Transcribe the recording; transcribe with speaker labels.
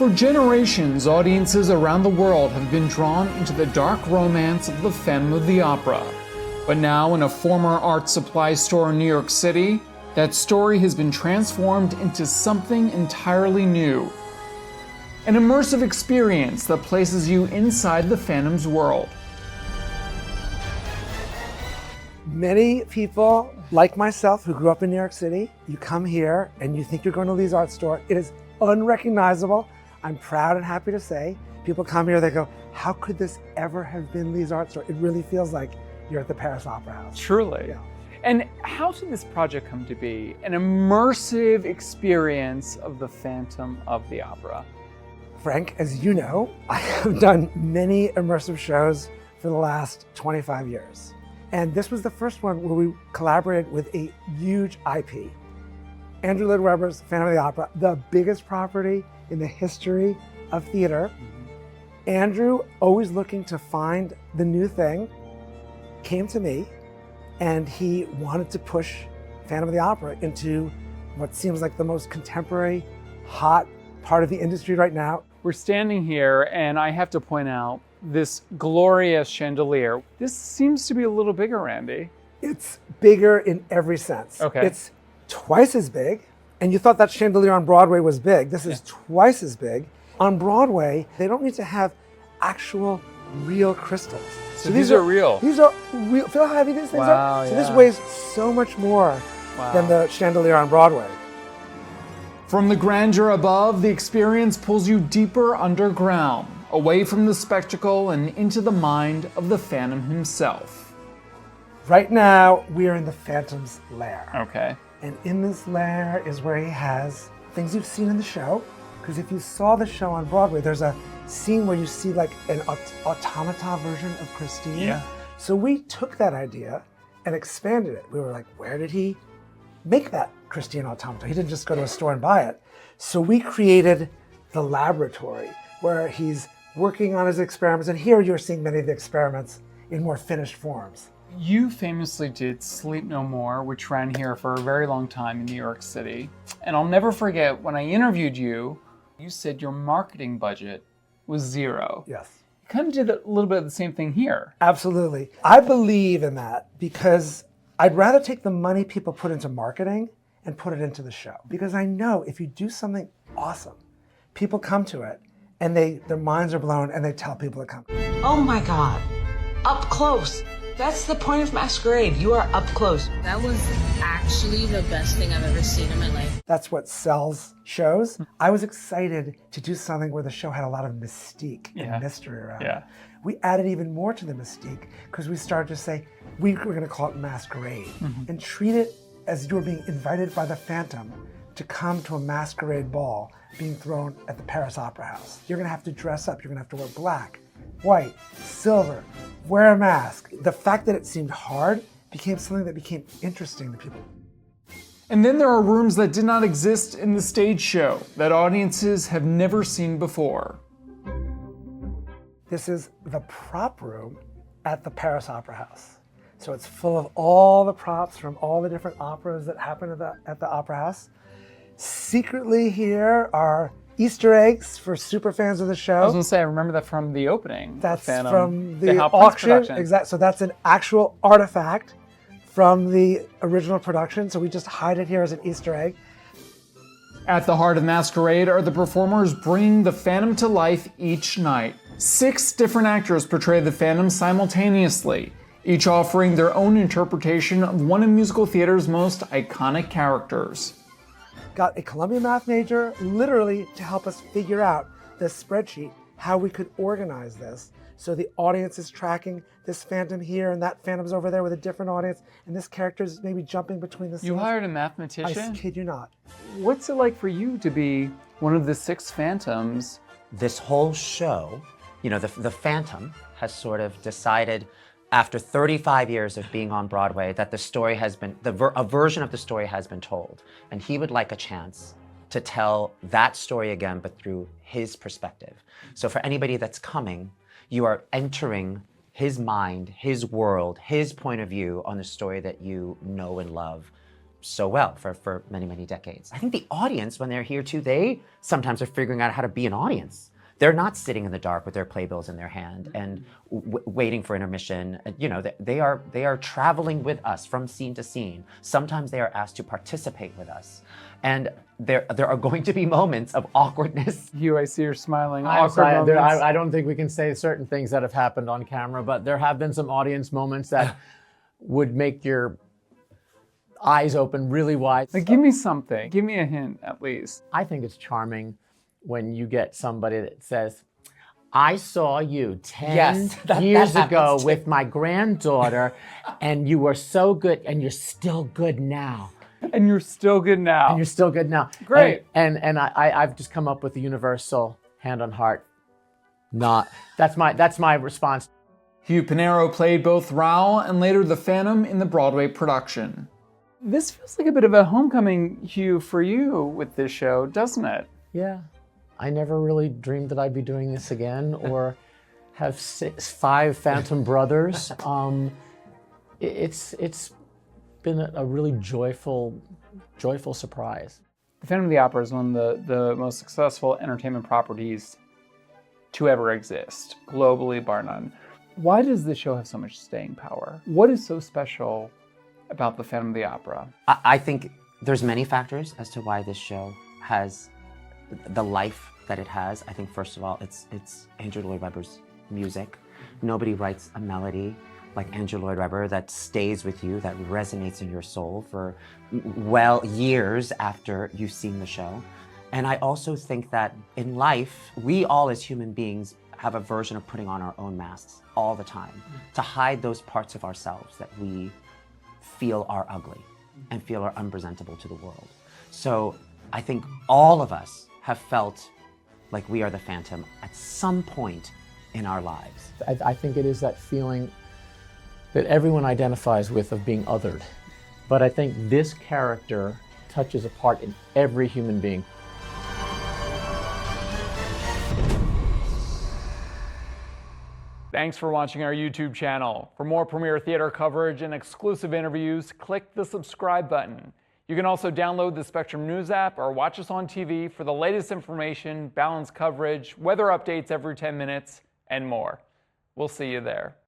Speaker 1: For generations, audiences around the world have been drawn into the dark romance of the Phantom of the Opera. But now, in a former art supply store in New York City, that story has been transformed into something entirely new. An immersive experience that places you inside the Phantom's world.
Speaker 2: Many people, like myself, who grew up in New York City, you come here and you think you're going to Lee's art store. It is unrecognizable. I'm proud and happy to say. People come here, they go, how could this ever have been Lee's art store? It really feels like you're at the Paris Opera House.
Speaker 1: Truly.
Speaker 2: Yeah.
Speaker 1: And how did this project come to be? An immersive experience of the Phantom of the Opera.
Speaker 2: Frank, as you know, I have done many immersive shows for the last 25 years. And this was the first one where we collaborated with a huge IP. Andrew Lloyd Webber's Phantom of the Opera, the biggest property in the history of theater. Andrew, always looking to find the new thing, came to me and he wanted to push Phantom of the Opera into what seems like the most contemporary, hot part of the industry right now.
Speaker 1: We're standing here and I have to point out this glorious chandelier. This seems to be a little bigger, Randy.
Speaker 2: It's bigger in every sense.
Speaker 1: Okay.
Speaker 2: It's twice as big. And you thought that chandelier on Broadway was big. This is twice as big. On Broadway, they don't need to have actual real crystals.
Speaker 1: So these are real?
Speaker 2: These are real. Feel how heavy these things are? So this weighs so much more than the chandelier on Broadway.
Speaker 1: From the grandeur above, the experience pulls you deeper underground, away from the spectacle and into the mind of the Phantom himself.
Speaker 2: Right now, we are in the Phantom's lair.
Speaker 1: Okay.
Speaker 2: And in this lair is where he has things you've seen in the show. Because if you saw the show on Broadway, there's a scene where you see like an automata version of Christine.
Speaker 1: Yeah.
Speaker 2: So we took that idea and expanded it. We were like, where did he make that Christine automata? He didn't just go to a store and buy it. So we created the laboratory where he's working on his experiments. And here you're seeing many of the experiments in more finished forms.
Speaker 1: You famously did Sleep No More, which ran here for a very long time in New York City. And I'll never forget when I interviewed you, you said your marketing budget was zero.
Speaker 2: Yes.
Speaker 1: You kind of did a little bit of the same thing here.
Speaker 2: Absolutely. I believe in that because I'd rather take the money people put into marketing and put it into the show. Because I know if you do something awesome, people come to it and their minds are blown and they tell people to come.
Speaker 3: Oh my God, up close. That's the point of Masquerade. You are up close.
Speaker 4: That was actually the best thing I've ever seen in my life.
Speaker 2: That's what sells shows. I was excited to do something where the show had a lot of mystique and mystery around it. We added even more to the mystique because we started to say, we were going to call it Masquerade and treat it as you were being invited by the Phantom to come to a masquerade ball being thrown at the Paris Opera House. You're going to have to dress up. You're going to have to wear black, white, silver, wear a mask. The fact that it seemed hard became something that became interesting to people.
Speaker 1: And then there are rooms that did not exist in the stage show that audiences have never seen before.
Speaker 2: This is the prop room at the Paris Opera House. So it's full of all the props from all the different operas that happen at the Opera House. Secretly here are Easter eggs for super fans of the show.
Speaker 1: I was going to say, I remember that from the opening.
Speaker 2: That's
Speaker 1: Phantom,
Speaker 2: from the
Speaker 1: Hal Prince
Speaker 2: auction.
Speaker 1: production.
Speaker 2: Exactly. So that's an actual artifact from the original production. So we just hide it here as an Easter egg.
Speaker 1: At the heart of Masquerade are the performers bringing the Phantom to life each night. 6 different actors portray the Phantom simultaneously, each offering their own interpretation of one of musical theater's most iconic characters.
Speaker 2: Got a Columbia math major literally to help us figure out this spreadsheet, how we could organize this. So the audience is tracking this Phantom here and that Phantom's over there with a different audience and this character is maybe jumping between the scenes.
Speaker 1: You hired a mathematician?
Speaker 2: I kid you not.
Speaker 1: What's it like for you to be one of the 6 Phantoms?
Speaker 5: This whole show, you know, the Phantom has sort of decided after 35 years of being on Broadway that the story has been, a version of the story has been told. And he would like a chance to tell that story again, but through his perspective. So for anybody that's coming, you are entering his mind, his world, his point of view on the story that you know and love so well for many, many decades. I think the audience, when they're here too, they sometimes are figuring out how to be an audience. They're not sitting in the dark with their playbills in their hand and waiting for intermission. You know, they are traveling with us from scene to scene. Sometimes they are asked to participate with us. And there are going to be moments of awkwardness.
Speaker 1: Hugh, I see you're smiling.
Speaker 6: I don't think we can say certain things that have happened on camera, but there have been some audience moments that would make your eyes open really wide.
Speaker 1: Like, give me something. Give me a hint, at least.
Speaker 6: I think it's charming when you get somebody that says, I saw you 10 years ago with my granddaughter, and you were so good, and you're still good now.
Speaker 1: And you're still good now.
Speaker 6: And you're still good now.
Speaker 1: Great.
Speaker 6: And I've just come up with the universal hand on heart. That's my response.
Speaker 1: Hugh Pinero played both Raoul and later the Phantom in the Broadway production. This feels like a bit of a homecoming, Hugh, for you with this show, doesn't it?
Speaker 6: Yeah. I never really dreamed that I'd be doing this again or have 5 Phantom brothers. It's been a really joyful surprise.
Speaker 1: The Phantom of the Opera is one of the most successful entertainment properties to ever exist, globally, bar none. Why does this show have so much staying power? What is so special about the Phantom of the Opera?
Speaker 5: I think there's many factors as to why this show has the life that it has. I think first of all, it's Andrew Lloyd Webber's music. Nobody writes a melody like Andrew Lloyd Webber that stays with you, that resonates in your soul for years after you've seen the show. And I also think that in life, we all as human beings have a version of putting on our own masks all the time to hide those parts of ourselves that we feel are ugly and feel are unpresentable to the world. So I think all of us have felt like we are the Phantom at some point in our lives.
Speaker 6: I think it is that feeling that everyone identifies with of being othered. But I think this character touches a part in every human being.
Speaker 1: Thanks for watching our YouTube channel. For more premiere theater coverage and exclusive interviews, click the subscribe button. You can also download the Spectrum News app or watch us on TV for the latest information, balanced coverage, weather updates every 10 minutes, and more. We'll see you there.